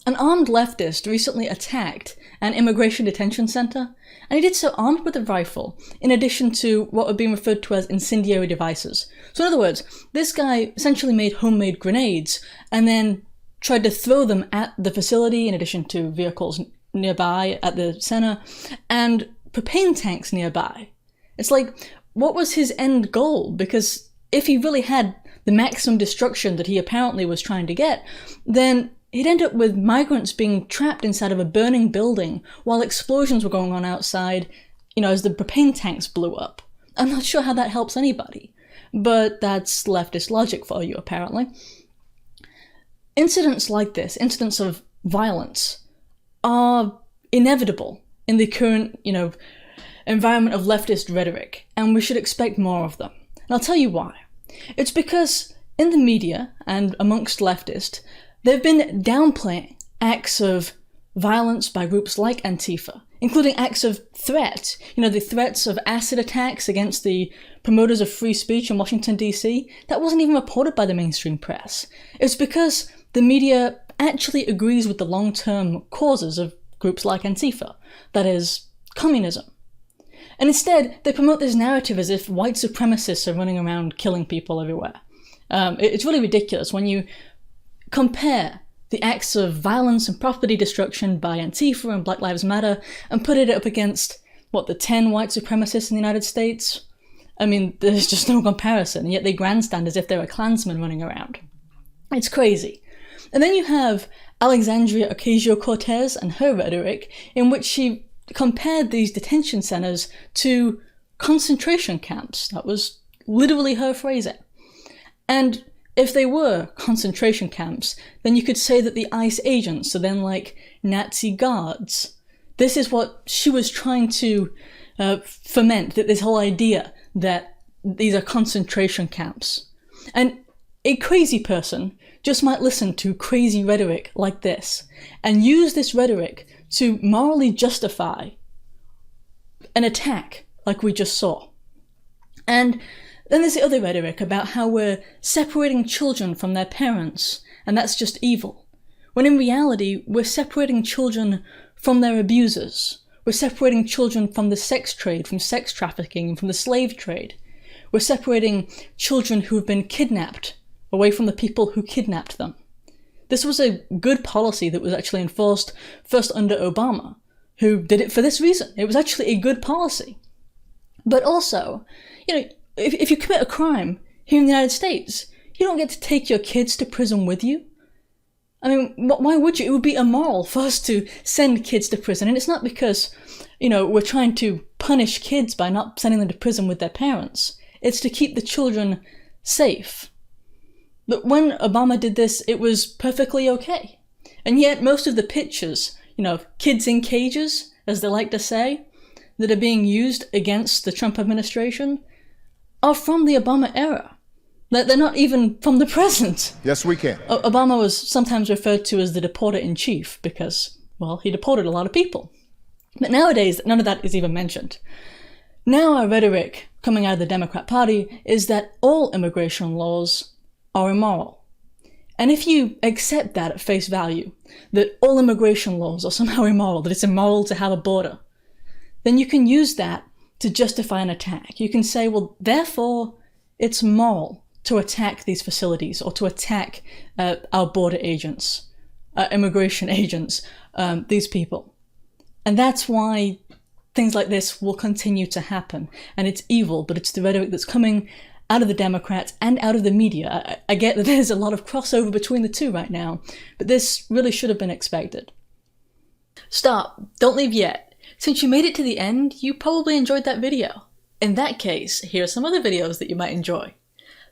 An armed leftist recently attacked an immigration detention center, and he did so armed with a rifle, in addition to what are being referred to as incendiary devices. So in other words, this guy essentially made homemade grenades, and then tried to throw them at the facility, in addition to vehicles nearby at the center, and propane tanks nearby. It's like, what was his end goal? Because if he really had the maximum destruction that he apparently was trying to get, then he'd end up with migrants being trapped inside of a burning building while explosions were going on outside, as the propane tanks blew up. I'm not sure how that helps anybody, but that's leftist logic for you, apparently. Incidents like this, incidents of violence, are inevitable in the current, environment of leftist rhetoric, and we should expect more of them. And I'll tell you why. It's because in the media and amongst leftists, they've been downplaying acts of violence by groups like Antifa, including acts of threat. The threats of acid attacks against the promoters of free speech in Washington, D.C., that wasn't even reported by the mainstream press. It's because the media actually agrees with the long-term causes of groups like Antifa, that is, communism. And instead, they promote this narrative as if white supremacists are running around killing people everywhere. It's really ridiculous when you compare the acts of violence and property destruction by Antifa and Black Lives Matter and put it up against, the 10 white supremacists in the United States? I mean, there's just no comparison, and yet they grandstand as if they're a Klansman running around. It's crazy. And then you have Alexandria Ocasio-Cortez and her rhetoric, in which she compared these detention centers to concentration camps. That was literally her phrasing. And if they were concentration camps, then you could say that the ICE agents are then like Nazi guards. This is what she was trying to foment, that this whole idea that these are concentration camps. And a crazy person just might listen to crazy rhetoric like this and use this rhetoric to morally justify an attack like we just saw. And then there's the other rhetoric about how we're separating children from their parents, and that's just evil. When in reality, we're separating children from their abusers. We're separating children from the sex trade, from sex trafficking, and from the slave trade. We're separating children who have been kidnapped away from the people who kidnapped them. This was a good policy that was actually enforced first under Obama, who did it for this reason. It was actually a good policy. But also, if you commit a crime here in the United States, you don't get to take your kids to prison with you. I mean, why would you? It would be immoral for us to send kids to prison. And it's not because, we're trying to punish kids by not sending them to prison with their parents. It's to keep the children safe. But when Obama did this, it was perfectly okay. And yet most of the pictures, kids in cages, as they like to say, that are being used against the Trump administration are from the Obama era. They're not even from the present. Yes, we can. Obama was sometimes referred to as the deporter-in-chief because, he deported a lot of people. But nowadays, none of that is even mentioned. Now our rhetoric coming out of the Democrat Party is that all immigration laws are immoral. And if you accept that at face value, that all immigration laws are somehow immoral, that it's immoral to have a border, then you can use that to justify an attack. You can say, therefore, it's moral to attack these facilities or to attack our border agents, immigration agents, these people. And that's why things like this will continue to happen. And it's evil, but it's the rhetoric that's coming out of the Democrats and out of the media. I get that there's a lot of crossover between the two right now, but this really should have been expected. Stop, don't leave yet. Since you made it to the end, you probably enjoyed that video. In that case, here are some other videos that you might enjoy.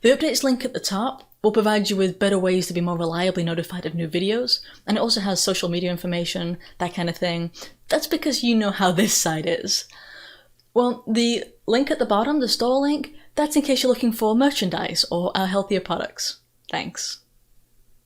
The updates link at the top will provide you with better ways to be more reliably notified of new videos, and it also has social media information, that kind of thing. That's because you know how this site is. Well, the link at the bottom, the store link, that's in case you're looking for merchandise or our healthier products. Thanks.